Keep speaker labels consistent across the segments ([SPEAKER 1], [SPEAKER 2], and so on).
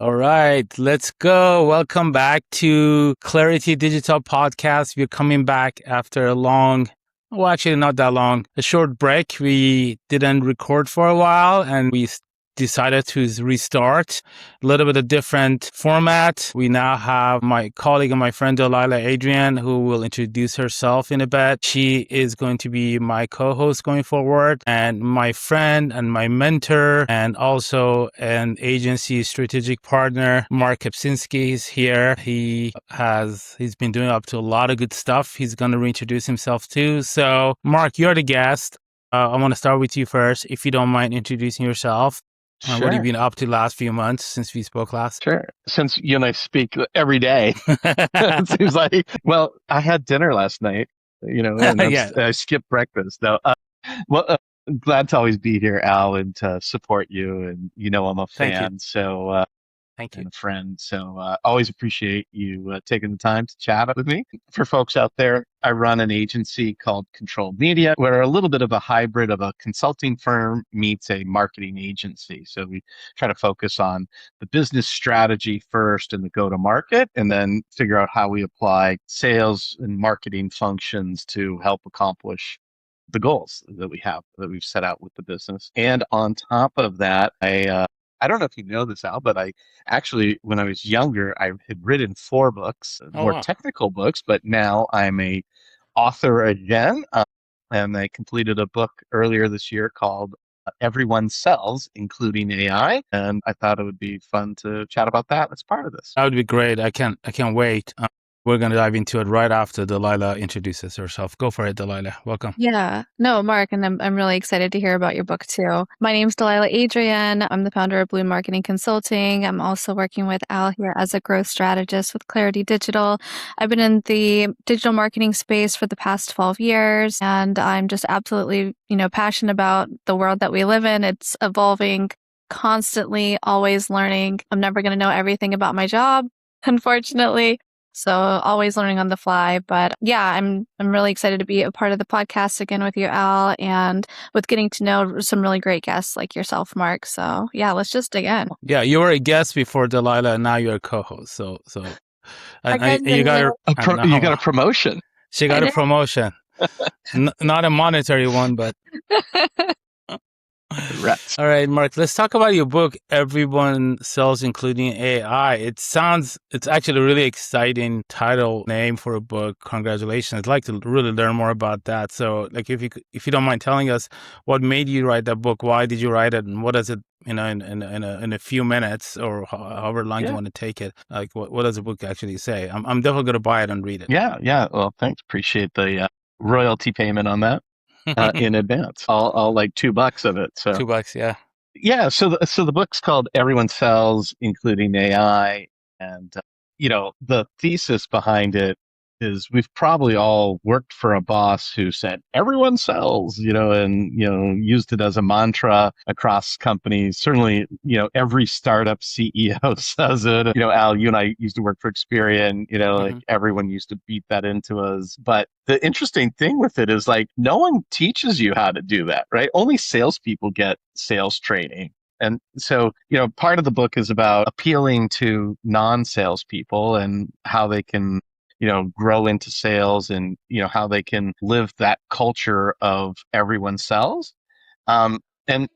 [SPEAKER 1] All right, let's go. Welcome back to Clarity Digital Podcast. We're coming back after a actually not that long, a short break. We didn't record for a while and we decided to restart a little bit of different format. We now have my colleague and my friend Delilah Adrian, who will introduce herself in a bit. She is going to be my co-host going forward, and my friend and my mentor and also an agency strategic partner, Mark Kapczynski, is here. He's been doing up to a lot of good stuff. He's going to reintroduce himself too. So Mark, you're the guest. I want to start with you first, if you don't mind introducing yourself.
[SPEAKER 2] Sure.
[SPEAKER 1] What have you been up to the last few months since we spoke last?
[SPEAKER 2] Sure. Since you and I speak every day, it seems like, well, I had dinner last night, and
[SPEAKER 1] Yeah.
[SPEAKER 2] I skipped breakfast. No, glad to always be here, Al, and to support you. And, I'm a
[SPEAKER 1] Thank you.
[SPEAKER 2] fan. So,
[SPEAKER 1] Thank you.
[SPEAKER 2] and a friend. So always appreciate you taking the time to chat with me. For folks out there, I run an agency called Kontrol Media. We're a little bit of a hybrid of a consulting firm meets a marketing agency. So we try to focus on the business strategy first and the go-to-market, and then figure out how we apply sales and marketing functions to help accomplish the goals that we've set out with the business. And on top of that, I don't know if you know this, Al, but I actually, when I was younger, I had written 4 books, more
[SPEAKER 1] wow.
[SPEAKER 2] technical books, but now I'm a author again. And I completed a book earlier this year called Everyone Sells, including AI. And I thought it would be fun to chat about that as part of this.
[SPEAKER 1] That would be great. I can't wait. We're going to dive into it right after Delilah introduces herself. Go for it, Delilah. Welcome.
[SPEAKER 3] Yeah. No, Mark, and I'm really excited to hear about your book too. My name's Delilah Adrian. I'm the founder of Bloom Marketing Consulting. I'm also working with Al here as a growth strategist with Clarity Digital. I've been in the digital marketing space for the past 12 years, and I'm just absolutely, passionate about the world that we live in. It's evolving constantly, always learning. I'm never going to know everything about my job, unfortunately. So always learning on the fly. But yeah, I'm really excited to be a part of the podcast again with you, Al, and with getting to know some really great guests like yourself, Mark. So yeah, let's just dig in.
[SPEAKER 1] Yeah, you were a guest before Delilah, and now you're a co-host. So and you got
[SPEAKER 2] You got a promotion.
[SPEAKER 1] She got a promotion. Not a monetary one, but
[SPEAKER 2] Congrats.
[SPEAKER 1] All right, Mark, let's talk about your book, Everyone Sells, Including AI. It's actually a really exciting title name for a book. Congratulations. I'd like to really learn more about that. So like, if you don't mind telling us what made you write that book, why did you write it, and what does it, in a few minutes or however long you want to take it, like what does the book actually say? I'm definitely going to buy it and read it.
[SPEAKER 2] Yeah. Well, thanks. Appreciate the royalty payment on that. In advance. I'll like $2 of it. So
[SPEAKER 1] $2, yeah.
[SPEAKER 2] Yeah. So the book's called Everyone Sells, Including AI. And, the thesis behind it is we've probably all worked for a boss who said, everyone sells, and, used it as a mantra across companies. Certainly, every startup CEO says it. Al, you and I used to work for Experian, like everyone used to beat that into us. But the interesting thing with it is like, no one teaches you how to do that, right? Only salespeople get sales training. And so, part of the book is about appealing to non-salespeople and how they can, grow into sales and, how they can live that culture of everyone sells. And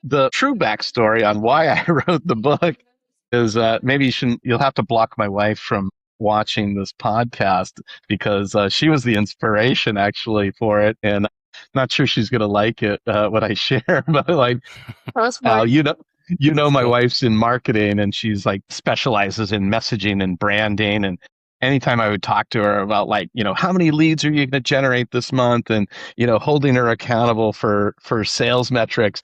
[SPEAKER 2] the true backstory on why I wrote the book is maybe you'll have to block my wife from watching this podcast because she was the inspiration actually for it. And I'm not sure she's going to like it, what I share, but like, my wife's in marketing and she's like specializes in messaging and branding. And anytime I would talk to her about like, how many leads are you going to generate this month? And, holding her accountable for sales metrics,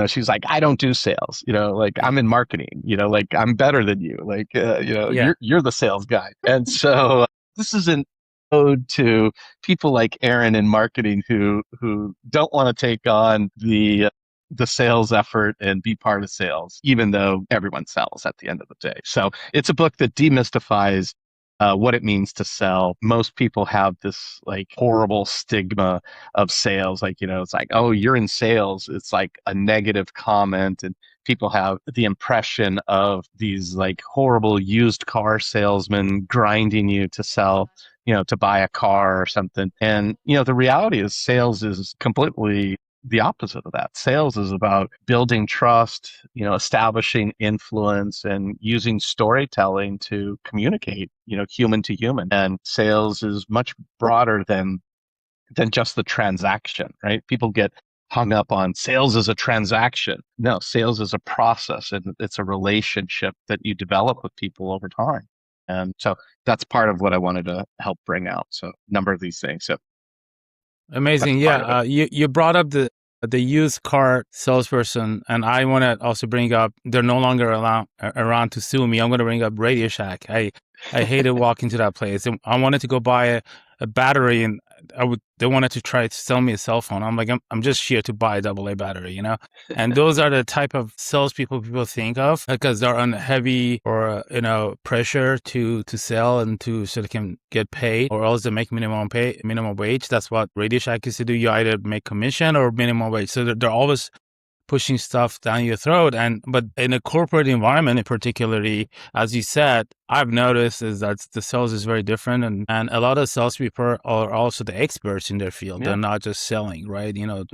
[SPEAKER 2] she's like, I don't do sales, like I'm in marketing, like I'm better than you. Like, you're the sales guy. And so this is an ode to people like Aaron in marketing who don't want to take on the sales effort and be part of sales, even though everyone sells at the end of the day. So it's a book that demystifies what it means to sell. Most people have this like horrible stigma of sales. Like, it's like, oh, you're in sales. It's like a negative comment. And people have the impression of these like horrible used car salesmen grinding you to sell, to buy a car or something. And, the reality is sales is completely the opposite of that. Sales is about building trust, establishing influence and using storytelling to communicate, human to human. And sales is much broader than just the transaction, right? People get hung up on sales as a transaction. No, sales is a process and it's a relationship that you develop with people over time. And so that's part of what I wanted to help bring out. So a number of these things. So
[SPEAKER 1] Amazing.
[SPEAKER 2] that's part of it.
[SPEAKER 1] Yeah. You brought up the used car salesperson, and I want to also bring up they're no longer around to sue me. I'm going to bring up Radio Shack. I hated walking to that place. I wanted to go buy a battery, and they wanted to try to sell me a cell phone. I'm like, I'm just here to buy a AA battery, And those are the type of salespeople people think of because they're on heavy or pressure to sell and so they can get paid, or else they make minimum wage. That's what Radio Shack used to do. You either make commission or minimum wage. So they're always pushing stuff down your throat. But in a corporate environment, in particularly, as you said, I've noticed is that the sales is very different, and a lot of salespeople are also the experts in their field.
[SPEAKER 2] Yeah.
[SPEAKER 1] They're not just selling, right?
[SPEAKER 2] Yeah.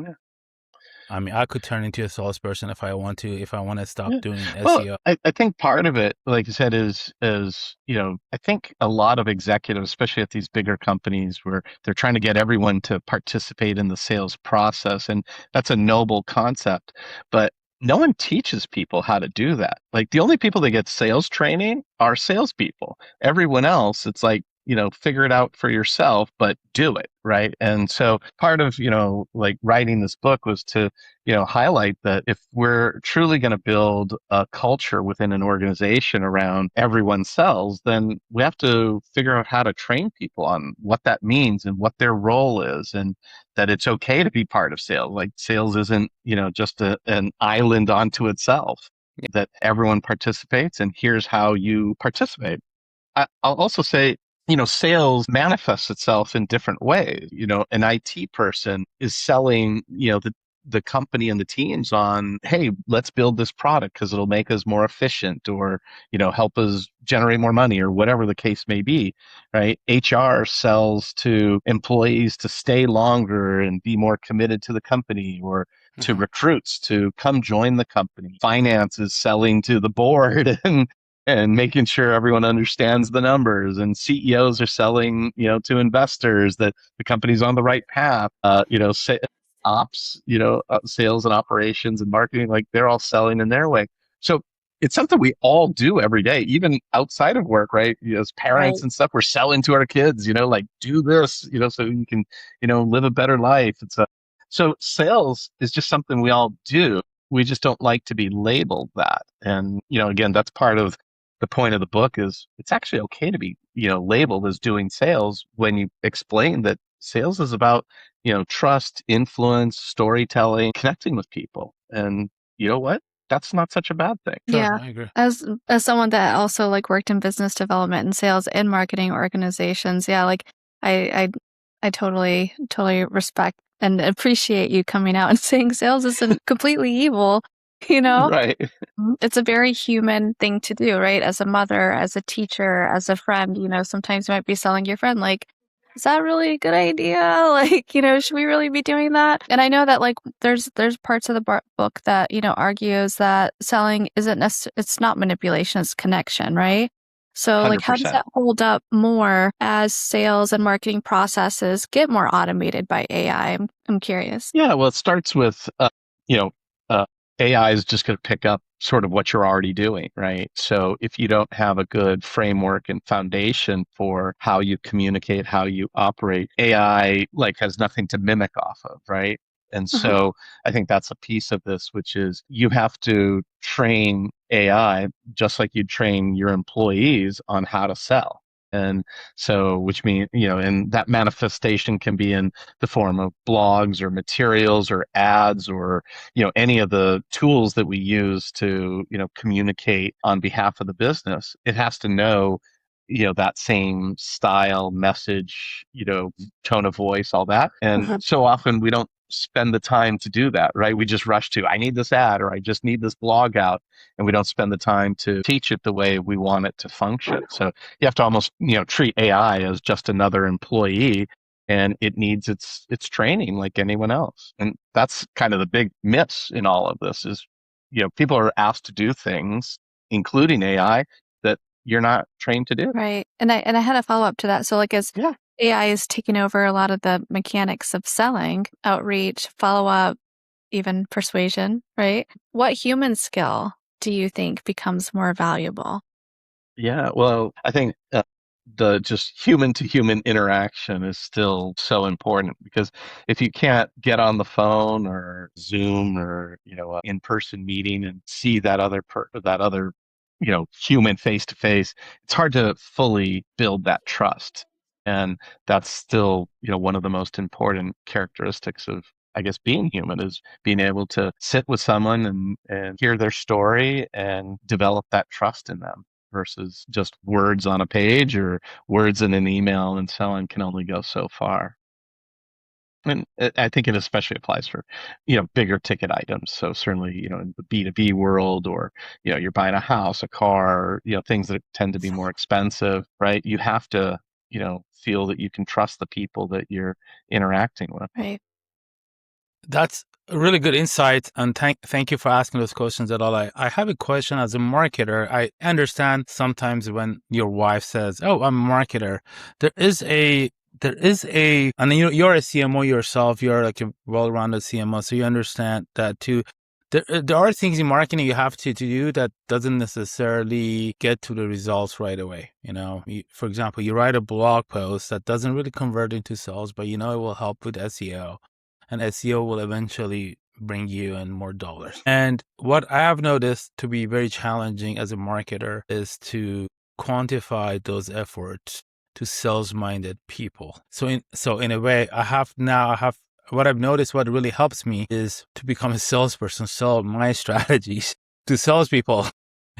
[SPEAKER 1] I mean, I could turn into a salesperson if I want to stop doing
[SPEAKER 2] Well,
[SPEAKER 1] SEO.
[SPEAKER 2] I think part of it, like you said, is I think a lot of executives, especially at these bigger companies, where they're trying to get everyone to participate in the sales process, and that's a noble concept, but no one teaches people how to do that. Like the only people that get sales training are salespeople. Everyone else, it's like, figure it out for yourself, but do it, right? And so part of, like writing this book was to, highlight that if we're truly going to build a culture within an organization around everyone sells, then we have to figure out how to train people on what that means and what their role is, and that it's okay to be part of sales. Like sales isn't, just an island onto itself, that everyone participates, and here's how you participate. I'll also say, sales manifests itself in different ways. An IT person is selling, the company and the teams on, hey, let's build this product because it'll make us more efficient, or, help us generate more money, or whatever the case may be, right? HR sells to employees to stay longer and be more committed to the company, or to recruits to come join the company. Finance is selling to the board and making sure everyone understands the numbers, and CEOs are selling, to investors that the company's on the right path. Ops, sales and operations and marketing, like they're all selling in their way. So it's something we all do every day, even outside of work, right? As parents and stuff, we're selling to our kids, like do this, so you can, live a better life. So sales is just something we all do. We just don't like to be labeled that. And, again, that's part of the point of the book is it's actually okay to be, labeled as doing sales when you explain that sales is about, trust, influence, storytelling, connecting with people. And you know what? That's not such a bad thing.
[SPEAKER 1] Sure,
[SPEAKER 3] Yeah.
[SPEAKER 1] I agree.
[SPEAKER 3] As someone that also like worked in business development and sales and marketing organizations, yeah, like I totally respect and appreciate you coming out and saying sales isn't completely evil,
[SPEAKER 2] Right.
[SPEAKER 3] It's a very human thing to do, right? As a mother, as a teacher, as a friend, sometimes you might be selling your friend like, is that really a good idea? Like, should we really be doing that? And I know that like there's parts of the book that, argues that selling isn't it's not manipulation, it's connection, right? So like how does
[SPEAKER 2] 100%.
[SPEAKER 3] that hold up more as sales and marketing processes get more automated by AI? I'm curious.
[SPEAKER 2] Yeah, well, it starts with, AI is just going to pick up sort of what you're already doing, right? So if you don't have a good framework and foundation for how you communicate, how you operate, AI like has nothing to mimic off of, right? And so I think that's a piece of this, which is you have to train AI just like you train your employees on how to sell. And so, which means, and that manifestation can be in the form of blogs or materials or ads or, any of the tools that we use to, communicate on behalf of the business. It has to know that same style, message, tone of voice, all that. And so often we don't spend the time to do that, right? We just rush to, I need this ad, or I just need this blog out. And we don't spend the time to teach it the way we want it to function. So you have to almost, treat AI as just another employee, and it needs its training like anyone else. And that's kind of the big miss in all of this is, people are asked to do things, including AI, that you're not trained to do.
[SPEAKER 3] Right. And I had a follow-up to that. So like as AI is taking over a lot of the mechanics of selling, outreach, follow-up, even persuasion, right? What human skill do you think becomes more valuable?
[SPEAKER 2] Yeah, well, I think the just human to human interaction is still so important, because if you can't get on the phone or Zoom or in-person meeting and see that other human face to face, it's hard to fully build that trust. And that's still one of the most important characteristics of, I guess, being human, is being able to sit with someone and hear their story and develop that trust in them, versus just words on a page or words in an email, and so on can only go so far. And I think it especially applies for, bigger ticket items. So certainly, in the B2B world, or, you're buying a house, a car, things that tend to be more expensive, right? You have to, feel that you can trust the people that you're interacting with.
[SPEAKER 3] Right.
[SPEAKER 1] That's a really good insight, and thank you for asking those questions at all. I have a question as a marketer. I understand sometimes when your wife says, "Oh, I'm a marketer," there is a, and you're a CMO yourself. You're like a well-rounded CMO, so you understand that too. There are things in marketing you have to do that doesn't necessarily get to the results right away. For example, you write a blog post that doesn't really convert into sales, but it will help with SEO. And SEO will eventually bring you in more dollars. And what I have noticed to be very challenging as a marketer is to quantify those efforts to sales-minded people. So in a way, I have what I've noticed, what really helps me is to become a salesperson, sell my strategies to salespeople.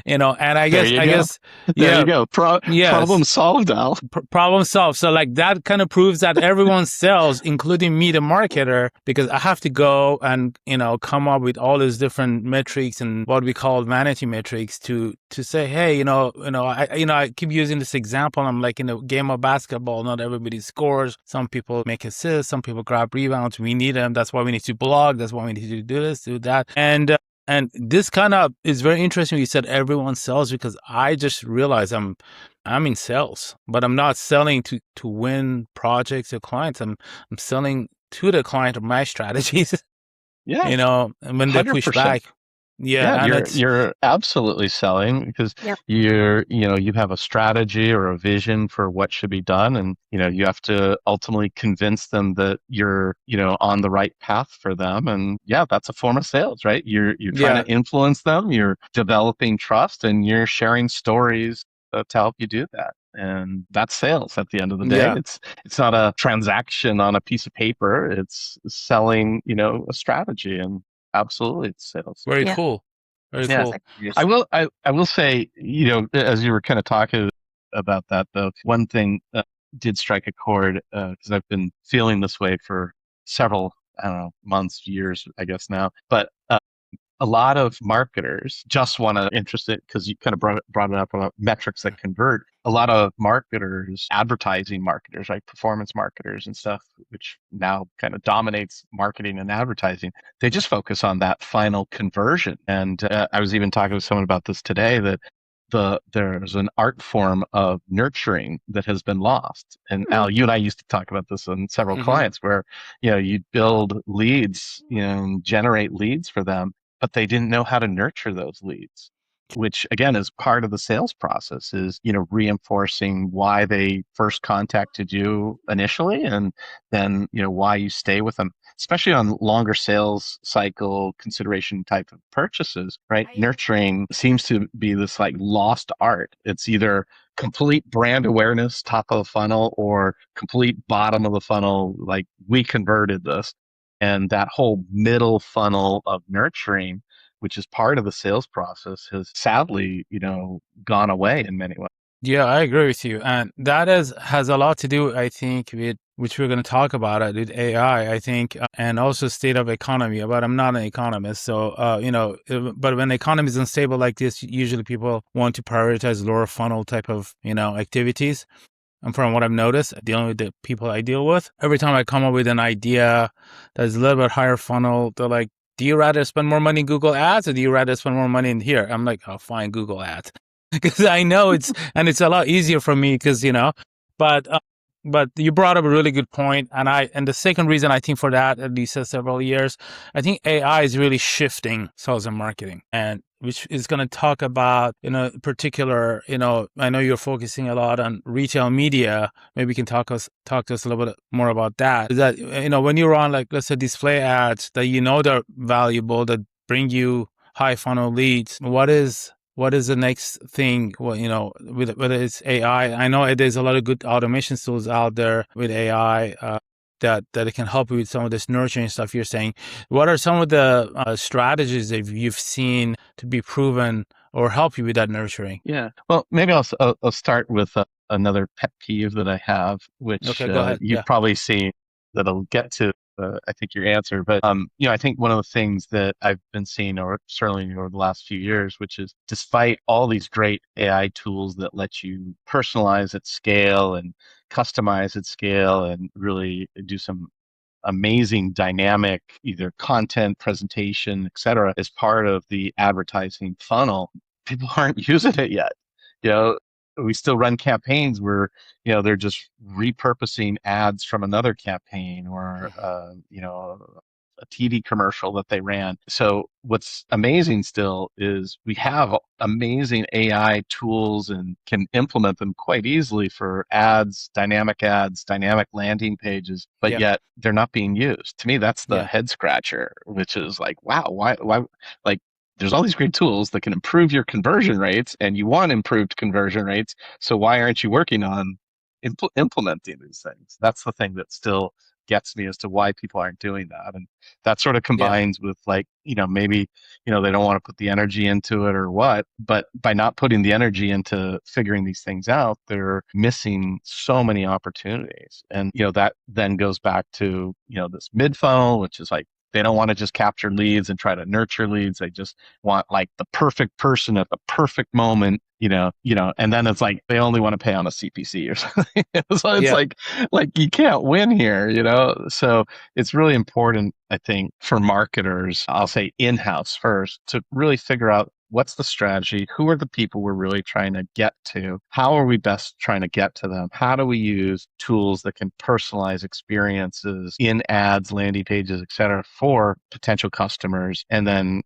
[SPEAKER 1] And I guess,
[SPEAKER 2] there you go. Problem solved, Al.
[SPEAKER 1] Problem solved. So like that kind of proves that everyone sells, including me, the marketer, because I have to go and, come up with all these different metrics and what we call vanity metrics to say, hey, I keep using this example. I'm like in a game of basketball, not everybody scores. Some people make assists, some people grab rebounds. We need them. That's why we need to blog. That's why we need to do this, do that. And this kind of is very interesting. You said everyone sells, because I just realized I'm in sales, but I'm not selling to win projects or clients. I'm selling to the client of my strategies.
[SPEAKER 2] Yeah.
[SPEAKER 1] And when they push
[SPEAKER 2] 100%.
[SPEAKER 1] back.
[SPEAKER 2] Yeah, you're absolutely selling, because you have a strategy or a vision for what should be done, and you have to ultimately convince them that you're on the right path for them. And that's a form of sales, right? You're trying to influence them, you're developing trust, and you're sharing stories to help you do that. And that's sales at the end of the day. It's not a transaction on a piece of paper. It's selling a strategy, and absolutely, it's sales.
[SPEAKER 1] Very cool. Very cool.
[SPEAKER 2] I will say, as you were kind of talking about that, though, one thing did strike a chord, because I've been feeling this way for several, I don't know, months, years, I guess now. But a lot of marketers just want to interested, because you kind of brought it up about metrics that convert. A lot of marketers, advertising marketers, right, performance marketers and stuff, which now kind of dominates marketing and advertising, they just focus on that final conversion. And I was even talking to someone about this today, that there's an art form of nurturing that has been lost. And Al, you and I used to talk about this on several clients, where you build leads, generate leads for them, but they didn't know how to nurture those leads, which again is part of the sales process, is reinforcing why they first contacted you initially, and then why you stay with them, especially on longer sales cycle consideration type of purchases, right? Nurturing seems to be this like lost art. It's either complete brand awareness, top of the funnel, or complete bottom of the funnel, like we converted this. And that whole middle funnel of nurturing, which is part of the sales process, has sadly, gone away in many ways.
[SPEAKER 1] Yeah, I agree with you. And that has a lot to do, I think, with which we're going to talk about it with AI, I think, and also state of economy. But I'm not an economist, so but when the economy is unstable like this, usually people want to prioritize lower funnel type of activities. And from what I've noticed, dealing with the people I deal with, every time I come up with an idea that's a little bit higher funnel, they're like, "Do you rather spend more money in Google Ads or do you rather spend more money in here?" I'm like, "Oh, fine, Google Ads." Because I know it's a lot easier for me because but you brought up a really good point, and the second reason I think for that, at least several years, I think AI is really shifting sales and marketing, and which is going to talk about particular. I know you're focusing a lot on retail media. Maybe you can talk to us a little bit more about that. Is that when you're on, like, let's say, display ads that they're valuable, that bring you high funnel leads, what is the next thing? Well, whether it's AI, I know there's a lot of good automation tools out there with AI that it can help you with some of this nurturing stuff you're saying. What are some of the strategies that you've seen to be proven or help you with that nurturing?
[SPEAKER 2] Yeah. Well, maybe I'll start with another pet peeve that I have, which
[SPEAKER 1] Okay, go ahead.
[SPEAKER 2] you've
[SPEAKER 1] Yeah.
[SPEAKER 2] probably seen that I'll get to. I think your answer, but I think one of the things that I've been seeing, or certainly over the last few years, which is despite all these great AI tools that let you personalize at scale and customize at scale and really do some amazing dynamic either content presentation, et cetera, as part of the advertising funnel, people aren't using it yet. you know we still run campaigns where they're just repurposing ads from another campaign or a TV commercial that they ran. So what's amazing still is we have amazing AI tools and can implement them quite easily for ads, dynamic landing pages, but
[SPEAKER 1] Yeah.
[SPEAKER 2] yet they're not being used. To me, that's the
[SPEAKER 1] Yeah.
[SPEAKER 2] head scratcher, which is like, wow, why, like, there's all these great tools that can improve your conversion rates and you want improved conversion rates. So why aren't you working on implementing these things? That's the thing that still gets me as to why people aren't doing that. And that sort of
[SPEAKER 1] Yeah.
[SPEAKER 2] combines with, like, maybe, they don't want to put the energy into it or what, but by not putting the energy into figuring these things out, they're missing so many opportunities. And, that then goes back to, this mid funnel, which is like, they don't want to just capture leads and try to nurture leads. They just want, like, the perfect person at the perfect moment, and then it's like they only want to pay on a CPC or something. So it's
[SPEAKER 1] Yeah.
[SPEAKER 2] like you can't win here, So it's really important, I think, for marketers, I'll say in-house first, to really figure out what's the strategy, who are the people we're really trying to get to, how are we best trying to get to them, how do we use tools that can personalize experiences in ads, landing pages, et cetera, for potential customers, and then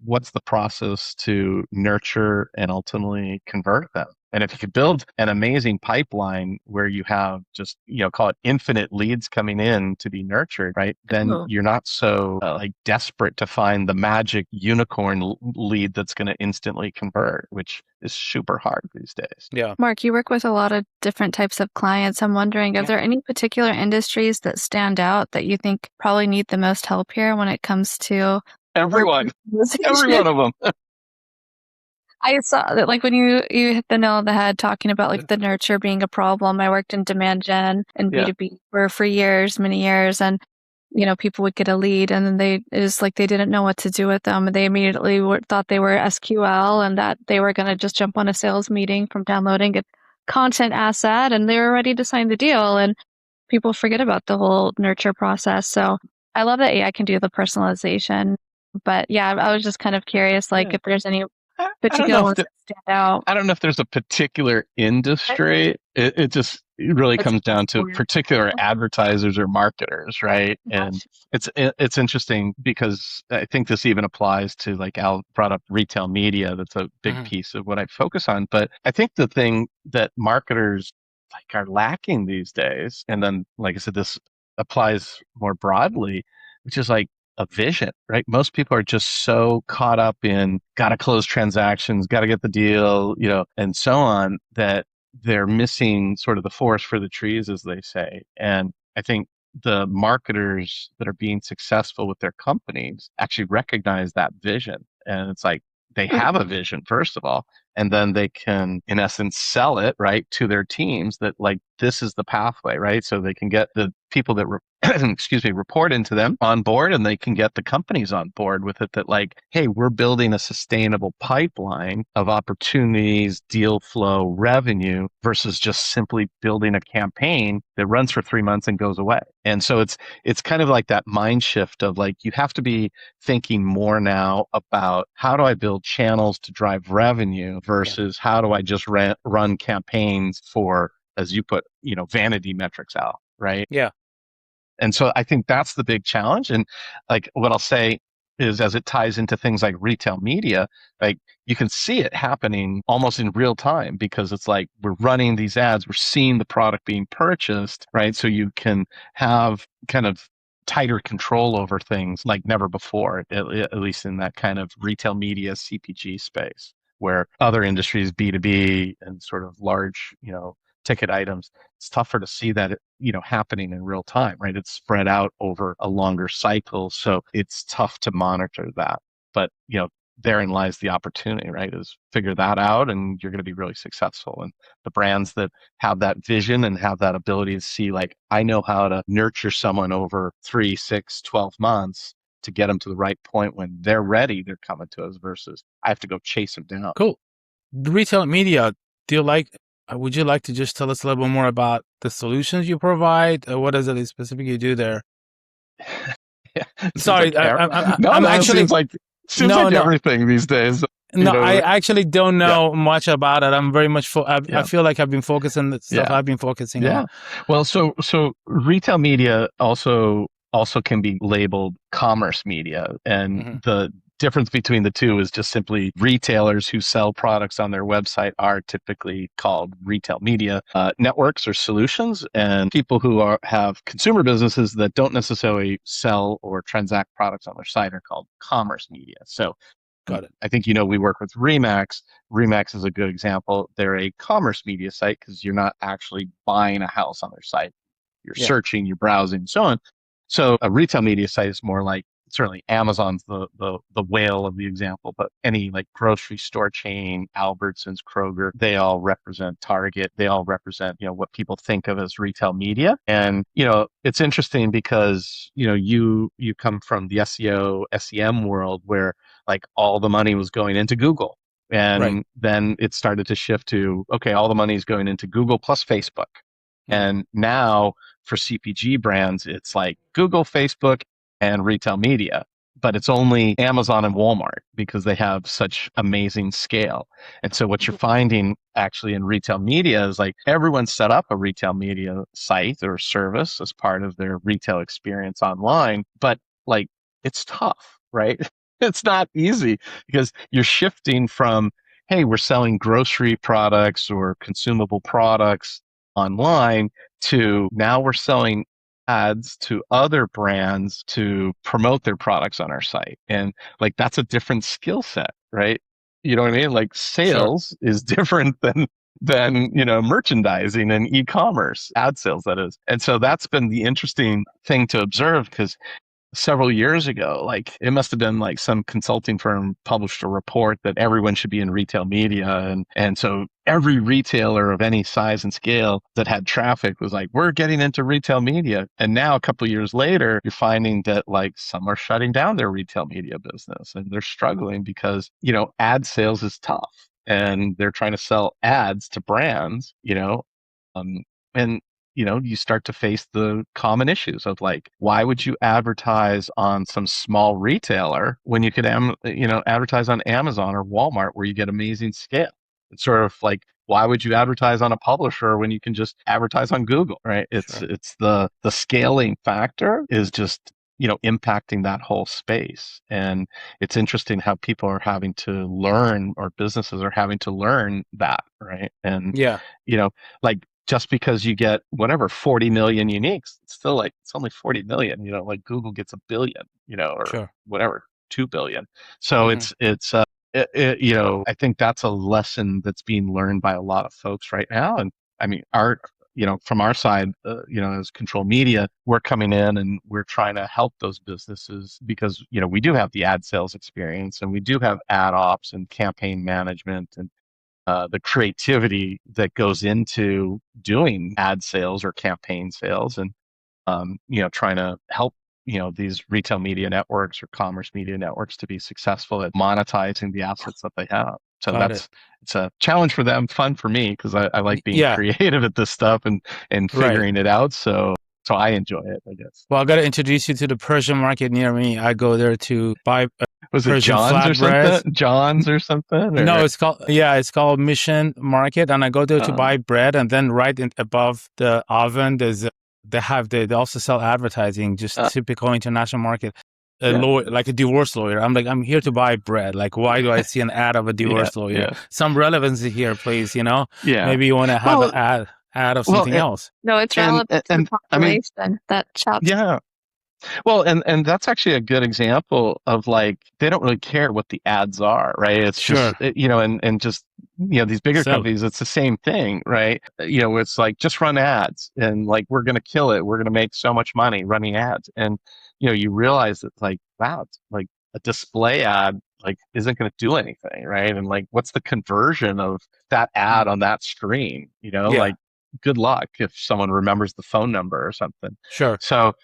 [SPEAKER 2] what's the process to nurture and ultimately convert them. And if you could build an amazing pipeline where you have just, call it infinite leads coming in to be nurtured, right? Then you're not so like desperate to find the magic unicorn lead that's going to instantly convert, which is super hard these days.
[SPEAKER 1] Yeah.
[SPEAKER 3] Mark, you work with a lot of different types of clients. I'm wondering, are there any particular industries that stand out that you think probably need the most help here when it comes to
[SPEAKER 2] every one of them?
[SPEAKER 3] I saw that, like, when you hit the nail on the head talking about, like, the nurture being a problem. I worked in demand gen and B2B for years, many years, and people would get a lead and then it was like they didn't know what to do with them. They immediately thought they were SQL and that they were going to just jump on a sales meeting from downloading a content asset, and they were ready to sign the deal. And people forget about the whole nurture process. So I love that AI can do the personalization. But yeah, I was just kind of curious, like, if there's any
[SPEAKER 2] I don't
[SPEAKER 3] particular
[SPEAKER 2] know if
[SPEAKER 3] ones that stand out.
[SPEAKER 2] I don't know if there's a particular industry. It just really
[SPEAKER 3] That's
[SPEAKER 2] comes down to
[SPEAKER 3] weird.
[SPEAKER 2] particular advertisers or marketers, right? And it's interesting because I think this even applies to, like, Al brought up retail media. That's a big piece of what I focus on. But I think the thing that marketers, like, are lacking these days, and then, like I said, this applies more broadly, which is like a vision, right? Most people are just so caught up in got to close transactions, got to get the deal, and so on, that they're missing sort of the forest for the trees, as they say. And I think the marketers that are being successful with their companies actually recognize that vision. And it's like they have a vision, first of all, and then they can, in essence, sell it, right, to their teams that like, this is the pathway, right? So they can get the people that excuse me, report into them on board, and they can get the companies on board with it that like, hey, we're building a sustainable pipeline of opportunities, deal flow, revenue versus just simply building a campaign that runs for 3 months and goes away. And so it's kind of like that mind shift of like, you have to be thinking more now about how do I build channels to drive revenue versus how do I just run campaigns for, as you put, vanity metrics out, right?
[SPEAKER 1] Yeah.
[SPEAKER 2] And so I think that's the big challenge. And like what I'll say is, as it ties into things like retail media, like you can see it happening almost in real time because it's like we're running these ads, we're seeing the product being purchased, right? So you can have kind of tighter control over things like never before, at least in that kind of retail media CPG space, where other industries, B2B and sort of large, ticket items, it's tougher to see that, happening in real time, right? It's spread out over a longer cycle. So it's tough to monitor that. But, therein lies the opportunity, right? Is figure that out and you're going to be really successful. And the brands that have that vision and have that ability to see, like, I know how to nurture someone over 3, 6, 12 months to get them to the right point when they're ready, they're coming to us versus I have to go chase them down.
[SPEAKER 1] Cool. The retail media, would you like to just tell us a little bit more about the solutions you provide? What is it specifically you do there? Sorry, I'm actually
[SPEAKER 2] seems like everything these days.
[SPEAKER 1] I actually don't know much about it. I'm very much I feel like I've been focusing the stuff I've been focusing on.
[SPEAKER 2] Well, so retail media also can be labeled commerce media, and the difference between the two is just simply retailers who sell products on their website are typically called retail media networks or solutions, and people who have consumer businesses that don't necessarily sell or transact products on their site are called commerce media. So
[SPEAKER 1] got it.
[SPEAKER 2] I think, we work with Remax. Remax is a good example. They're a commerce media site because you're not actually buying a house on their site. You're searching, you're browsing, and so on. So a retail media site is more like, certainly Amazon's the whale of the example, but any like grocery store chain, Albertsons, Kroger, they all represent Target. They all represent, what people think of as retail media. And, it's interesting because, you come from the SEO, SEM world where like all the money was going into Google. And then it started to shift to, okay, all the money is going into Google plus Facebook. And now for CPG brands, it's like Google, Facebook, and retail media, but it's only Amazon and Walmart because they have such amazing scale. And so what you're finding actually in retail media is like everyone set up a retail media site or service as part of their retail experience online, but like it's tough, right? It's not easy because you're shifting from, hey, we're selling grocery products or consumable products online to now we're selling ads to other brands to promote their products on our site. And like, that's a different skill set, right? You know what I mean? Like sales is different than, merchandising and e-commerce, ad sales, that is. And so that's been the interesting thing to observe because several years ago, like it must have been like some consulting firm published a report that everyone should be in retail media. And so every retailer of any size and scale that had traffic was like, we're getting into retail media. And now a couple of years later, you're finding that like some are shutting down their retail media business and they're struggling because, ad sales is tough and they're trying to sell ads to brands, and you start to face the common issues of like, why would you advertise on some small retailer when you could, advertise on Amazon or Walmart where you get amazing scale? It's sort of like, why would you advertise on a publisher when you can just advertise on Google, right? It's the scaling factor is just, impacting that whole space. And it's interesting how people are having to learn, or businesses are having to learn that, right? And, like, just because you get whatever 40 million uniques, it's still like it's only 40 million. Like Google gets 1 billion, or whatever 2 billion. So I think that's a lesson that's being learned by a lot of folks right now. And I mean, from our side, as Control Media, we're coming in and we're trying to help those businesses because we do have the ad sales experience and we do have ad ops and campaign management and the creativity that goes into doing ad sales or campaign sales, and trying to help these retail media networks or commerce media networks to be successful at monetizing the assets that they have. So
[SPEAKER 1] Got it.
[SPEAKER 2] it's a challenge for them, fun for me because I like being
[SPEAKER 1] Yeah,
[SPEAKER 2] creative at this stuff and
[SPEAKER 1] right.
[SPEAKER 2] figuring it out. So I enjoy it, I guess.
[SPEAKER 1] Well, I got to introduce you to the Persian market near me. I go there to buy
[SPEAKER 2] Was it
[SPEAKER 1] Persian
[SPEAKER 2] John's or something?
[SPEAKER 1] flatbreads.
[SPEAKER 2] John's or something?
[SPEAKER 1] No,
[SPEAKER 2] Or
[SPEAKER 1] it's called Mission Market, and I go there to buy bread, and then above the oven, they also sell advertising, just typical international market. A
[SPEAKER 2] yeah,
[SPEAKER 1] lawyer, like a divorce lawyer. I'm like, I'm here to buy bread. Like, why do I see an ad of a divorce lawyer?
[SPEAKER 2] yeah,
[SPEAKER 1] Some relevancy here, please.
[SPEAKER 2] yeah.
[SPEAKER 1] Maybe you want to have
[SPEAKER 2] Well,
[SPEAKER 1] an ad of
[SPEAKER 2] well,
[SPEAKER 1] something else.
[SPEAKER 3] No, it's relevant to the
[SPEAKER 2] I mean,
[SPEAKER 3] population that shops.
[SPEAKER 2] yeah. Well, and that's actually a good example of like they don't really care what the ads are, right? It's
[SPEAKER 1] Sure.
[SPEAKER 2] just and just these bigger
[SPEAKER 1] So,
[SPEAKER 2] companies, it's the same thing, right? It's like just run ads and like we're gonna kill it. We're gonna make so much money running ads, and you realize that like wow, it's like a display ad like isn't gonna do anything, right? And like what's the conversion of that ad on that screen?
[SPEAKER 1] yeah,
[SPEAKER 2] Like good luck if someone remembers the phone number or something.
[SPEAKER 1] sure.
[SPEAKER 2] So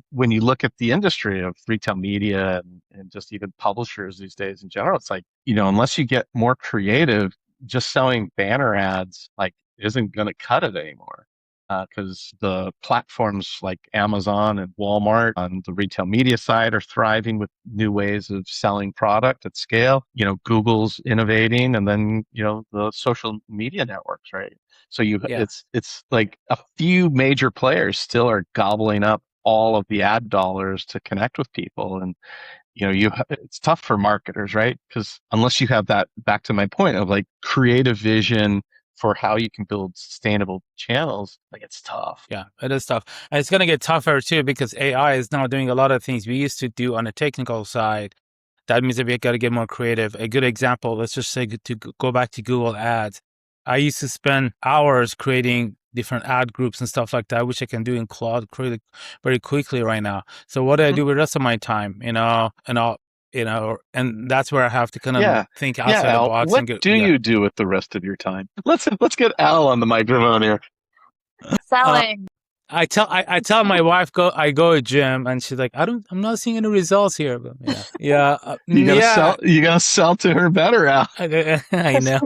[SPEAKER 2] when you look at the industry of retail media and just even publishers these days in general, it's like, unless you get more creative, just selling banner ads like isn't going to cut it anymore. Because the platforms like Amazon and Walmart on the retail media side are thriving with new ways of selling product at scale. Google's innovating, and then the social media networks, right? So
[SPEAKER 1] Yeah.
[SPEAKER 2] it's like a few major players still are gobbling up all of the ad dollars to connect with people, and it's tough for marketers, right? Because unless you have that, back to my point of like creative vision for how you can build sustainable channels, like it's tough.
[SPEAKER 1] Yeah, it is tough. And it's going to get tougher too because AI is now doing a lot of things we used to do on the technical side. That means that we got to get more creative. A good example, let's just say to go back to Google Ads. I used to spend hours creating different ad groups and stuff like that, which I can do in Claude very quickly right now. So what do I do with the rest of my time? And that's where I have to kind of think outside the
[SPEAKER 2] Al,
[SPEAKER 1] box
[SPEAKER 2] what
[SPEAKER 1] and get.
[SPEAKER 2] do you do with the rest of your time? Let's get Al on the microphone here.
[SPEAKER 3] Selling.
[SPEAKER 1] I tell my wife I go to gym, and she's like, I'm not seeing any results here. But yeah,
[SPEAKER 2] You gotta sell to her better, Al.
[SPEAKER 1] I know.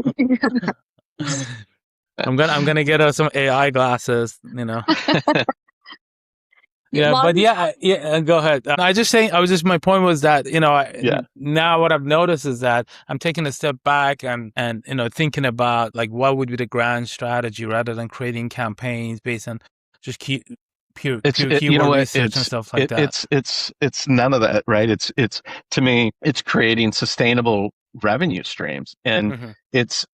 [SPEAKER 1] I'm gonna get her some AI glasses. Yeah, but go ahead. My point was that, now what I've noticed is that I'm taking a step back and thinking about like what would be the grand strategy rather than creating campaigns based on just pure keyword research and stuff like that.
[SPEAKER 2] It's none of that, right? It's to me, it's creating sustainable revenue streams, and it's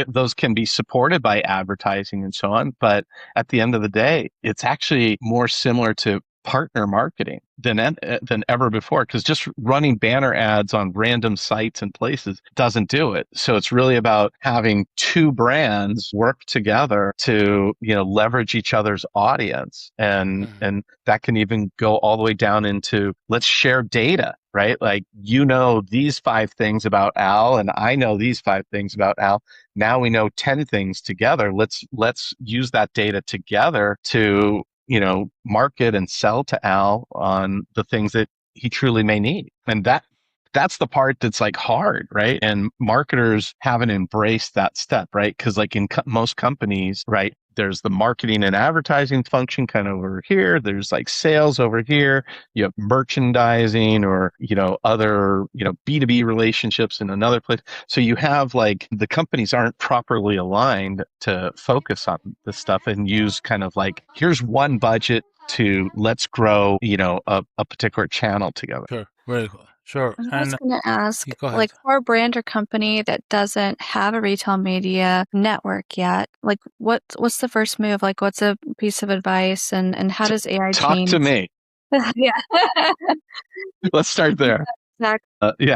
[SPEAKER 2] those can be supported by advertising and so on. But at the end of the day, it's actually more similar to partner marketing than ever before, because just running banner ads on random sites and places doesn't do it. So it's really about having two brands work together to leverage each other's audience, and that can even go all the way down into let's share data, right? Like these 5 things about Al, and I know these 5 things about Al. Now we know 10 things together. Let's use that data together to market and sell to Al on the things that he truly may need. And that's the part that's like hard, right? And marketers haven't embraced that step, right? Because like in most companies, right, there's the marketing and advertising function kind of over here. There's like sales over here. You have merchandising or, other, B2B relationships in another place. So you have like the companies aren't properly aligned to focus on this stuff and use kind of like, here's one budget to let's grow, a particular channel together.
[SPEAKER 1] Sure. Very cool. Sure.
[SPEAKER 3] I was going to ask, like for a brand or company that doesn't have a retail media network yet, like what's the first move? Like what's a piece of advice and how does AI change?
[SPEAKER 2] Talk to me.
[SPEAKER 3] Yeah.
[SPEAKER 2] Let's start there.
[SPEAKER 3] Exactly.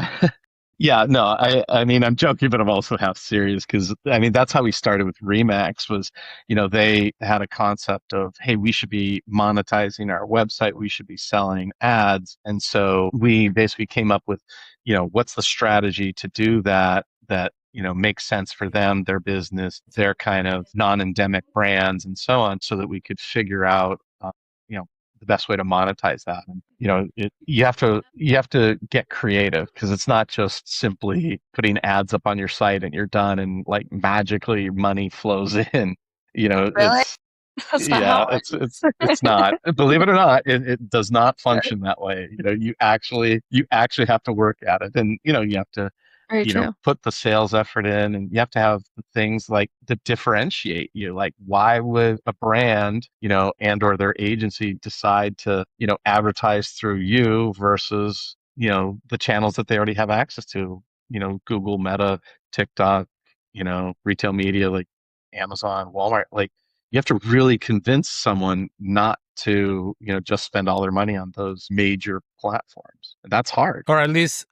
[SPEAKER 2] Yeah, no, I mean, I'm joking, but I'm also half serious because, I mean, that's how we started with Remax was, they had a concept of, hey, we should be monetizing our website. We should be selling ads. And so we basically came up with, what's the strategy to do that make sense for them, their business, their kind of non-endemic brands and so on, so that we could figure out, the best way to monetize that. And, you have to get creative, because it's not just simply putting ads up on your site and you're done and like magically money flows in.
[SPEAKER 3] Really?
[SPEAKER 2] It's,
[SPEAKER 3] That's not how
[SPEAKER 2] yeah,
[SPEAKER 3] it
[SPEAKER 2] it's not. Believe it or not, it does not function that way. You actually have to work at it, and you have to
[SPEAKER 3] Very true.
[SPEAKER 2] put the sales effort in, and you have to have things like that differentiate you. Like, why would a brand, and or their agency decide to, advertise through you versus, the channels that they already have access to, Google, Meta, TikTok, retail media like Amazon, Walmart. Like, you have to really convince someone not to, just spend all their money on those major platforms. That's hard.
[SPEAKER 1] Or at least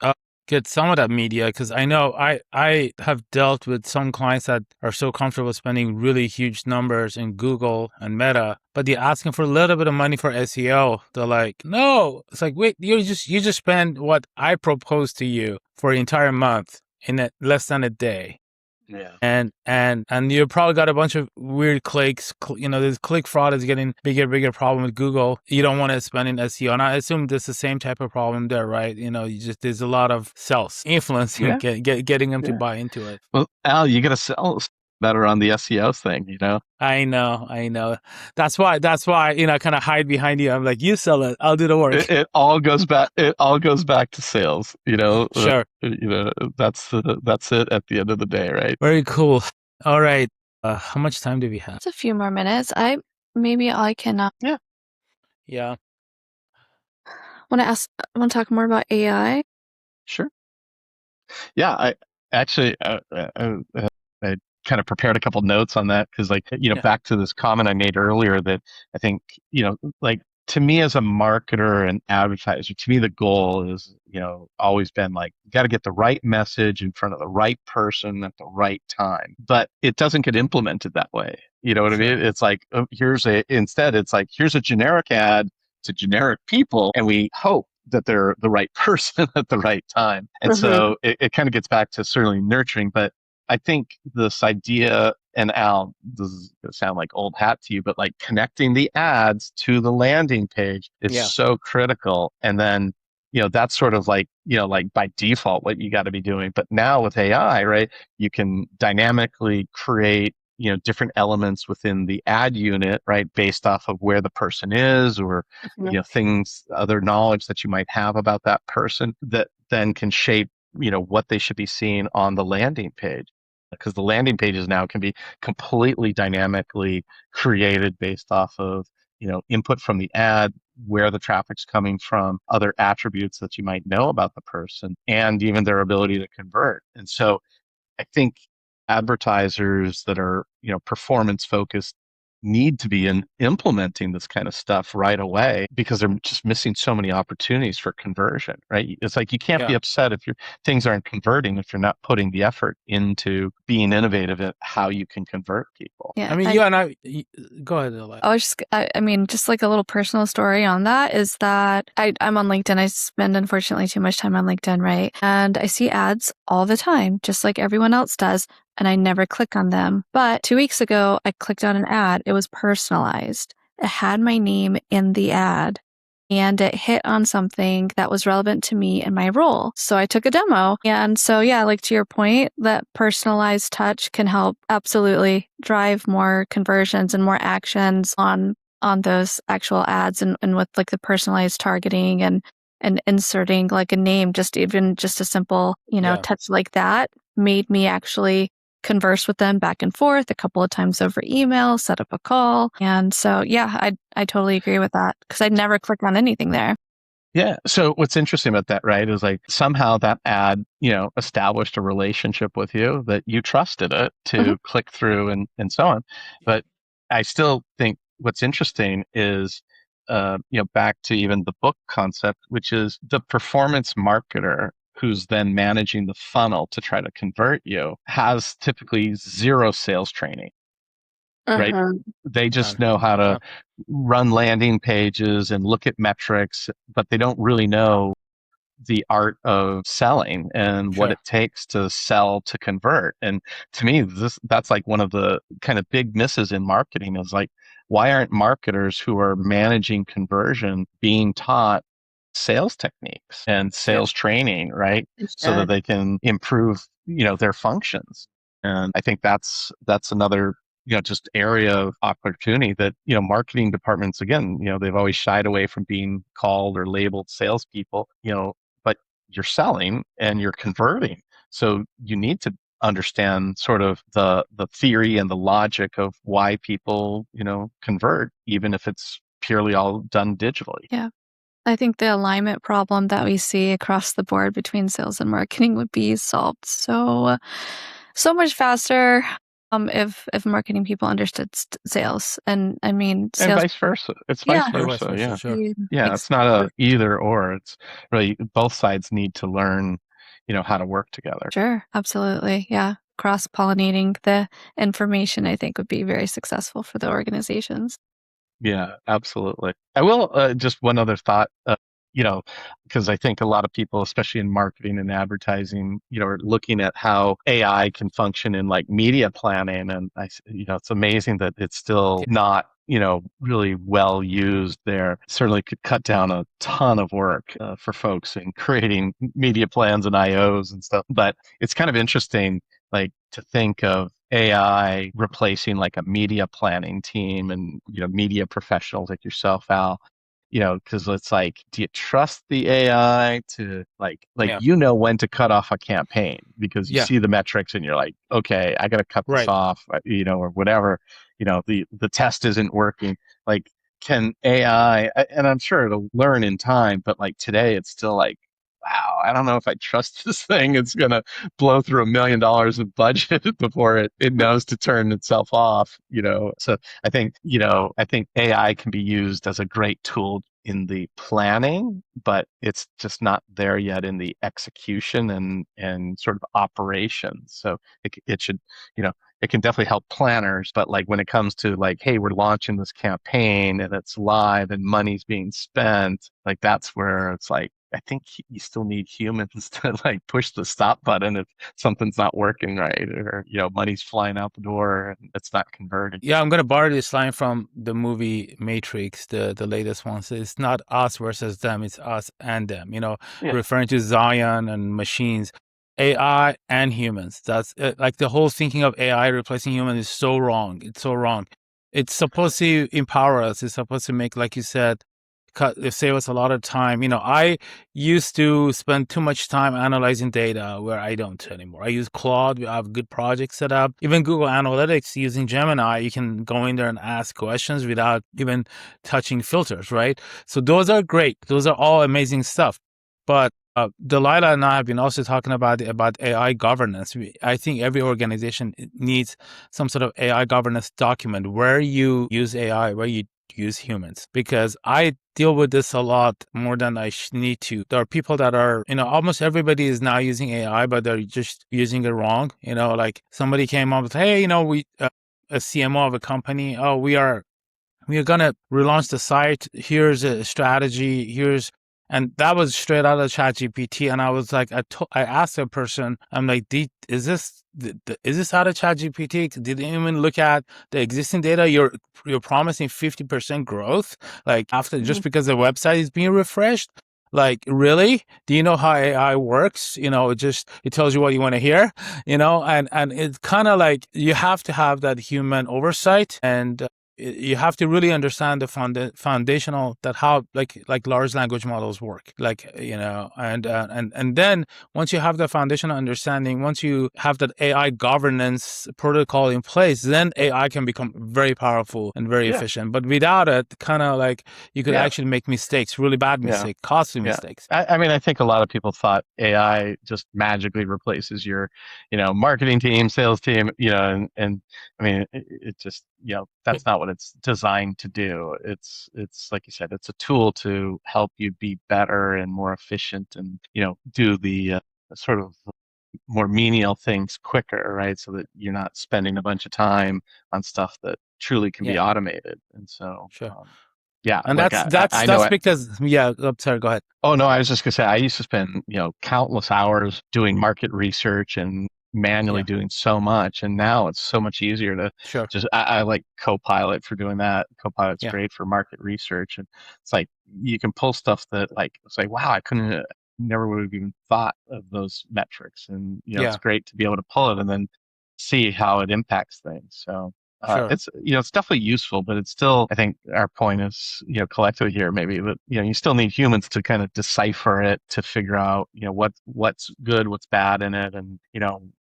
[SPEAKER 1] get some of that media, because I know I have dealt with some clients that are so comfortable spending really huge numbers in Google and Meta, but they're asking for a little bit of money for SEO. They're like, no. It's like, wait, you just spend what I proposed to you for the entire month in less than a day.
[SPEAKER 2] Yeah.
[SPEAKER 1] And you probably got a bunch of weird clicks. This click fraud is getting bigger problem with Google. You don't want to spend in SEO, and I assume there's the same type of problem there, right? There's a lot of sales influencing, getting them to buy into it.
[SPEAKER 2] Well, Al, you got to sell better on the SEO thing,
[SPEAKER 1] I know. That's why, kind of hide behind you. I'm like, you sell it, I'll do the work.
[SPEAKER 2] It all goes back. It all goes back to sales.
[SPEAKER 1] Sure.
[SPEAKER 2] That's it at the end of the day, right?
[SPEAKER 1] Very cool. All right. How much time do we have?
[SPEAKER 3] It's a few more minutes. I can.
[SPEAKER 1] Yeah.
[SPEAKER 3] Want to talk more about AI?
[SPEAKER 2] Sure. Yeah, I actually I kind of prepared a couple notes on that, because, back to this comment I made earlier, that I think, like, to me as a marketer and advertiser, to me the goal is, always been like, you got to get the right message in front of the right person at the right time. But it doesn't get implemented that way. You know what I mean? It's like, instead it's like, here's a generic ad to generic people, and we hope that they're the right person at the right time. And so it kind of gets back to certainly nurturing. But I think this idea, and Al, this is going to sound like old hat to you, but like connecting the ads to the landing page is so critical. And then, that's sort of like, like by default what you got to be doing. But now with AI, right, you can dynamically create, different elements within the ad unit, right, based off of where the person is, or, things, other knowledge that you might have about that person, that then can shape, what they should be seeing on the landing page. Because the landing pages now can be completely dynamically created based off of, input from the ad, where the traffic's coming from, other attributes that you might know about the person, and even their ability to convert. And so I think advertisers that are, performance focused need to be implementing this kind of stuff right away, because they're just missing so many opportunities for conversion, right? It's like, you can't be upset if your things aren't converting, if you're not putting the effort into being innovative at how you can convert people.
[SPEAKER 3] Yeah,
[SPEAKER 1] I mean, go ahead, Delilah.
[SPEAKER 3] I mean, just like a little personal story on that is that I'm on LinkedIn. I spend, unfortunately, too much time on LinkedIn, right? And I see ads all the time, just like everyone else does, and I never click on them. But 2 weeks ago, I clicked on an ad. It was personalized. It had my name in the ad, and it hit on something that was relevant to me and my role. So I took a demo. And so, like, to your point, that personalized touch can help absolutely drive more conversions and more actions on those actual ads, and with like the personalized targeting and inserting like a name, just a simple, touch like that made me actually converse with them back and forth a couple of times over email, set up a call. And so, I totally agree with that, because I'd never click on anything there.
[SPEAKER 2] Yeah. So what's interesting about that, right, is like somehow that ad, established a relationship with you, that you trusted it to click through and so on. But I still think what's interesting is, back to even the book concept, which is the performance marketer who's then managing the funnel to try to convert you has typically zero sales training. Right? They just know how to run landing pages and look at metrics, but they don't really know the art of selling and what
[SPEAKER 1] Sure.
[SPEAKER 2] it takes to sell to convert. And to me, that's like one of the kind of big misses in marketing is like, why aren't marketers who are managing conversion being taught sales techniques and
[SPEAKER 1] Yeah.
[SPEAKER 2] sales training, right?
[SPEAKER 3] They
[SPEAKER 2] So that
[SPEAKER 3] should.
[SPEAKER 2] they can improve, their functions. And I think that's another, just area of opportunity that, marketing departments, again, they've always shied away from being called or labeled salespeople, but you're selling and you're converting. So you need to understand sort of the theory and the logic of why people, convert, even if it's purely all done digitally.
[SPEAKER 3] Yeah. I think the alignment problem that we see across the board between sales and marketing would be solved so much faster if marketing people understood sales. And I mean,
[SPEAKER 2] And
[SPEAKER 3] sales.
[SPEAKER 2] vice versa. It's vice
[SPEAKER 3] Yeah.
[SPEAKER 1] Yeah, vice
[SPEAKER 2] versa.
[SPEAKER 1] versa.
[SPEAKER 2] Yeah.
[SPEAKER 1] Sure.
[SPEAKER 2] Yeah. It's not a either or. It's really both sides need to learn, how to work together.
[SPEAKER 3] Sure. Absolutely. Yeah. Cross pollinating the information, I think, would be very successful for the organizations.
[SPEAKER 2] Yeah, absolutely. I will just one other thought, you know, because I think a lot of people, especially in marketing and advertising, are looking at how AI can function in like media planning, and it's amazing that it's still not, really well used there. Certainly could cut down a ton of work for folks in creating media plans and IOs and stuff. But it's kind of interesting, like to think of AI replacing like a media planning team and media professionals like yourself, Al. Because it's like, do you trust the AI to like
[SPEAKER 1] Yeah.
[SPEAKER 2] when to cut off a campaign because you
[SPEAKER 1] Yeah.
[SPEAKER 2] see the metrics and you're like, okay, I got to cut this
[SPEAKER 1] Right.
[SPEAKER 2] off, or whatever. The test isn't working. Like, can AI? And I'm sure it'll learn in time, but like today, it's still like, wow, I don't know if I trust this thing. It's gonna blow through $1 million of budget before it knows to turn itself off. So I think AI can be used as a great tool in the planning, but it's just not there yet in the execution and sort of operations. So it should, it can definitely help planners, but like when it comes to like, hey, we're launching this campaign and it's live and money's being spent, like that's where it's like, I think you still need humans to like push the stop button if something's not working right, or money's flying out the door and it's not converting.
[SPEAKER 1] Yeah, I'm gonna borrow this line from the movie Matrix, the latest one. So it's not us versus them; it's us and them.
[SPEAKER 2] Yeah.
[SPEAKER 1] Referring to Zion and machines, AI and humans. That's like the whole thinking of AI replacing humans is so wrong. It's so wrong. It's supposed to empower us. It's supposed to make, like you said, save us a lot of time. I used to spend too much time analyzing data where I don't anymore. I use Claude. We have good projects set up. Even Google Analytics using Gemini, you can go in there and ask questions without even touching filters, right? So those are great. Those are all amazing stuff. But Delilah and I have been also talking about AI governance. I think every organization needs some sort of AI governance document where you use AI, where you use humans, because I deal with this a lot more than I need to. There are people that are, almost everybody is now using AI, but they're just using it wrong. Like somebody came up with, hey, we, a CMO of a company, oh, we're going to relaunch the site. Here's a strategy. And that was straight out of ChatGPT. And I was like, I asked a person, I'm like, is this out of ChatGPT? Did you even look at the existing data? You're promising 50% growth, like after just because the website is being refreshed. Like, really? Do you know how AI works? It tells you what you want to hear, and it's kind of like you have to have that human oversight, and you have to really understand the foundational, that how like large language models work, and then once you have the foundational understanding, once you have that AI governance protocol in place, then AI can become very powerful and very efficient. But without it, kind of like you could actually make mistakes, really bad mistakes, costly mistakes.
[SPEAKER 2] I mean, I think a lot of people thought AI just magically replaces your, marketing team, sales team, and I mean, it just, that's not what it's designed to do. It's like you said, it's a tool to help you be better and more efficient and, do the sort of more menial things quicker, right? So that you're not spending a bunch of time on stuff that truly can be automated. And so,
[SPEAKER 1] Sure.
[SPEAKER 2] Yeah,
[SPEAKER 1] And
[SPEAKER 2] like I know
[SPEAKER 1] that's
[SPEAKER 2] it.
[SPEAKER 1] because, yeah, sorry, go ahead.
[SPEAKER 2] Oh no, I was just gonna say I used to spend, countless hours doing market research and manually
[SPEAKER 1] Yeah,
[SPEAKER 2] doing so much, and now it's so much easier to
[SPEAKER 1] sure.
[SPEAKER 2] just I like Copilot for doing that. Copilot's
[SPEAKER 1] Yeah,
[SPEAKER 2] great for market research, and it's like you can pull stuff that like it's like wow, I couldn't never would have even thought of those metrics, and it's
[SPEAKER 1] yeah,
[SPEAKER 2] great to be able to pull it and then see how it impacts things. So
[SPEAKER 1] sure.
[SPEAKER 2] it's definitely useful, but it's still, I think our point is, collectively here, maybe that, you still need humans to kind of decipher it to figure out, what's good, what's bad in it, and,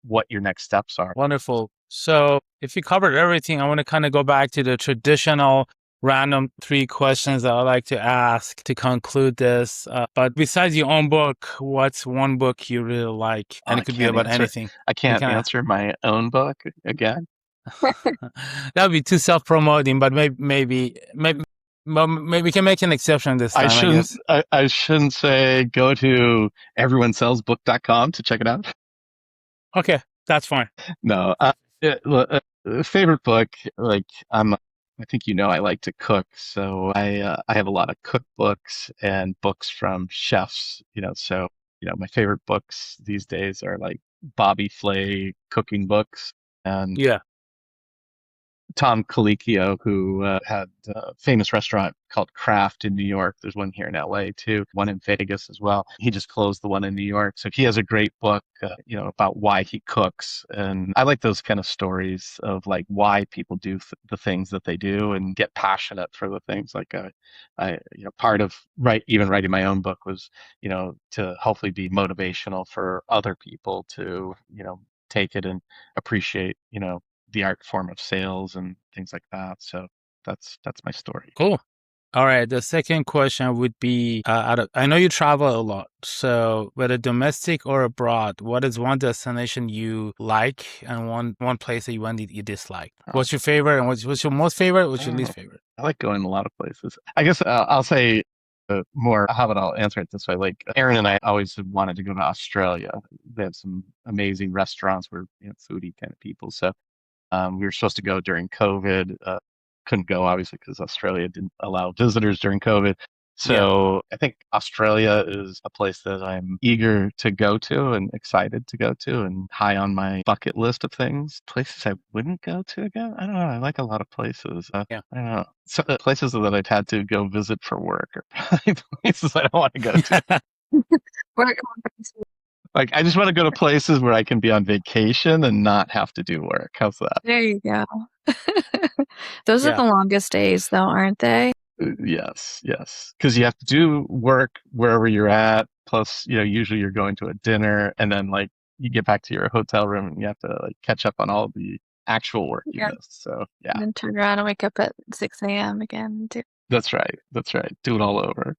[SPEAKER 2] what your next steps are.
[SPEAKER 1] Wonderful. So if you covered everything, I want to kind of go back to the traditional random 3 questions that I like to ask to conclude this. But besides your own book, what's one book you really like?
[SPEAKER 2] Oh,
[SPEAKER 1] And it could be about anything.
[SPEAKER 2] I
[SPEAKER 1] You
[SPEAKER 2] can't
[SPEAKER 1] can
[SPEAKER 2] answer my own book again.
[SPEAKER 1] that would be too self-promoting, but maybe we can make an exception this time, I guess.
[SPEAKER 2] I shouldn't say go to everyonesellsbook.com to check it out.
[SPEAKER 1] Okay, that's fine.
[SPEAKER 2] No, favorite book, like I think I like to cook, so I have a lot of cookbooks and books from chefs, so my favorite books these days are like Bobby Flay cooking books and
[SPEAKER 1] Yeah.
[SPEAKER 2] Tom Colicchio, who had a famous restaurant called Kraft in New York. There's one here in LA too, one in Vegas as well. He just closed the one in New York. So he has a great book, about why he cooks. And I like those kind of stories of like why people do the things that they do and get passionate for the things. Like part of even writing my own book was, to hopefully be motivational for other people to, take it and appreciate, the art form of sales and things like that. So that's my story.
[SPEAKER 1] Cool. All right. The second question would be, I know you travel a lot. So whether domestic or abroad, what is one destination you like and one place that you went that you dislike? What's your favorite and what's your most favorite? What's your least favorite?
[SPEAKER 2] I like going a lot of places. I guess I'll say more. How about I'll answer it this way? Like Aaron and I always have wanted to go to Australia. They have some amazing restaurants. We're foodie kind of people. So we were supposed to go during COVID. Couldn't go, obviously, because Australia didn't allow visitors during COVID.
[SPEAKER 1] Yeah.
[SPEAKER 2] So I think Australia is a place that I'm eager to go to and excited to go to and high on my bucket list of things. Places I wouldn't go to again? I don't know. I like a lot of places.
[SPEAKER 1] Yeah.
[SPEAKER 2] I don't know. So the places that I've had to go visit for work are probably places I don't want to go to.
[SPEAKER 3] Work.
[SPEAKER 2] Like, I just want to go to places where I can be on vacation and not have to do work. How's that?
[SPEAKER 3] There you go. Those are
[SPEAKER 1] Yeah.
[SPEAKER 3] the longest days, though, aren't they?
[SPEAKER 2] Yes, yes. Because you have to do work wherever you're at. Plus, usually you're going to a dinner and then like you get back to your hotel room and you have to like catch up on all the actual work you
[SPEAKER 3] Yeah.
[SPEAKER 2] missed. So yeah,
[SPEAKER 3] And then turn around and wake up at 6 a.m. again.
[SPEAKER 2] that's right. That's right. Do it all over.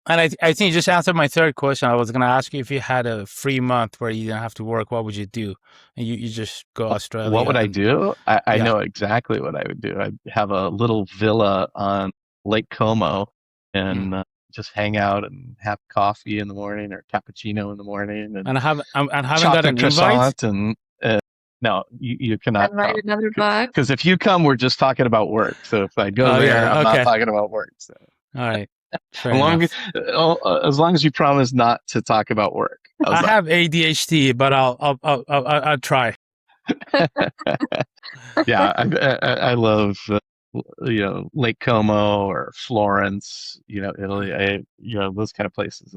[SPEAKER 1] And I think you just answered my third question. I was going to ask you if you had a free month where you didn't have to work, what would you do? And you just go Australia.
[SPEAKER 2] What would I do? I
[SPEAKER 1] Yeah.
[SPEAKER 2] know exactly what I would do. I'd have a little villa on Lake Como and just hang out and have coffee in the morning or cappuccino in the morning and
[SPEAKER 1] And I haven't got
[SPEAKER 2] chocolate
[SPEAKER 1] an invite.
[SPEAKER 2] croissant and no, you cannot
[SPEAKER 3] And write
[SPEAKER 2] come
[SPEAKER 3] another book.
[SPEAKER 2] because if you come, we're just talking about work. So if I go
[SPEAKER 1] Oh,
[SPEAKER 2] there,
[SPEAKER 1] yeah.
[SPEAKER 2] I'm not
[SPEAKER 1] Okay.
[SPEAKER 2] talking about work. So
[SPEAKER 1] All right. Fair
[SPEAKER 2] as
[SPEAKER 1] enough.
[SPEAKER 2] as long as you promise not to talk about work. How's
[SPEAKER 1] I
[SPEAKER 2] that?
[SPEAKER 1] have ADHD, but I'll try.
[SPEAKER 2] Yeah, I love Lake Como or Florence, Italy. Those kind of places.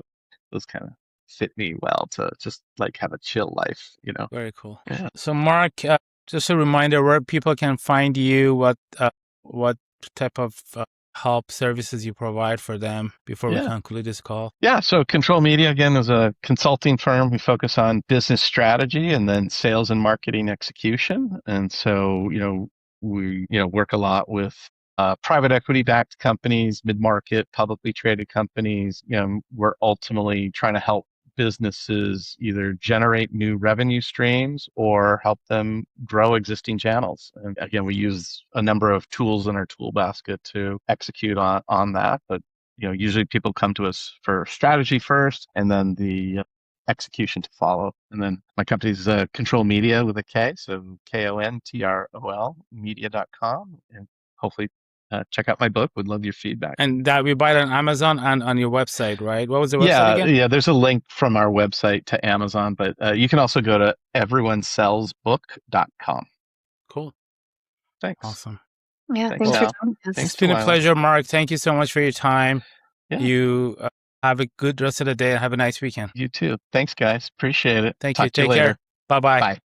[SPEAKER 2] Those kind of fit me well to just like have a chill life.
[SPEAKER 1] Very cool.
[SPEAKER 2] Yeah.
[SPEAKER 1] So, Mark, just a reminder where people can find you, what type of help services you provide for them before we conclude this call.
[SPEAKER 2] Yeah, so Control Media, again, is a consulting firm. We focus on business strategy and then sales and marketing execution. And so, we, work a lot with private equity-backed companies, mid-market, publicly traded companies. We're ultimately trying to help businesses either generate new revenue streams or help them grow existing channels. And again, we use a number of tools in our tool basket to execute on that. But usually people come to us for strategy first and then the execution to follow. And then my company's Control Media with a K, so Kontrol media.com. And hopefully check out my book. Would love your feedback.
[SPEAKER 1] And that we buy it on Amazon and on your website, right? What was the website again?
[SPEAKER 2] Yeah. There's a link from our website to Amazon, but you can also go to everyonesellsbook.com.
[SPEAKER 1] Cool.
[SPEAKER 2] Thanks.
[SPEAKER 1] Awesome.
[SPEAKER 3] Yeah,
[SPEAKER 2] Thanks,
[SPEAKER 3] thanks for
[SPEAKER 2] Al.
[SPEAKER 3] joining us.
[SPEAKER 2] Thanks,
[SPEAKER 1] It's been a
[SPEAKER 2] Delilah.
[SPEAKER 1] pleasure, Mark. Thank you so much for your time.
[SPEAKER 2] Yeah.
[SPEAKER 1] You have a good rest of the day and have a nice weekend.
[SPEAKER 2] You too. Thanks, guys. Appreciate it.
[SPEAKER 1] Thank
[SPEAKER 2] Talk
[SPEAKER 1] you.
[SPEAKER 2] to you
[SPEAKER 1] Take
[SPEAKER 2] later.
[SPEAKER 1] care. Bye-bye.
[SPEAKER 2] Bye.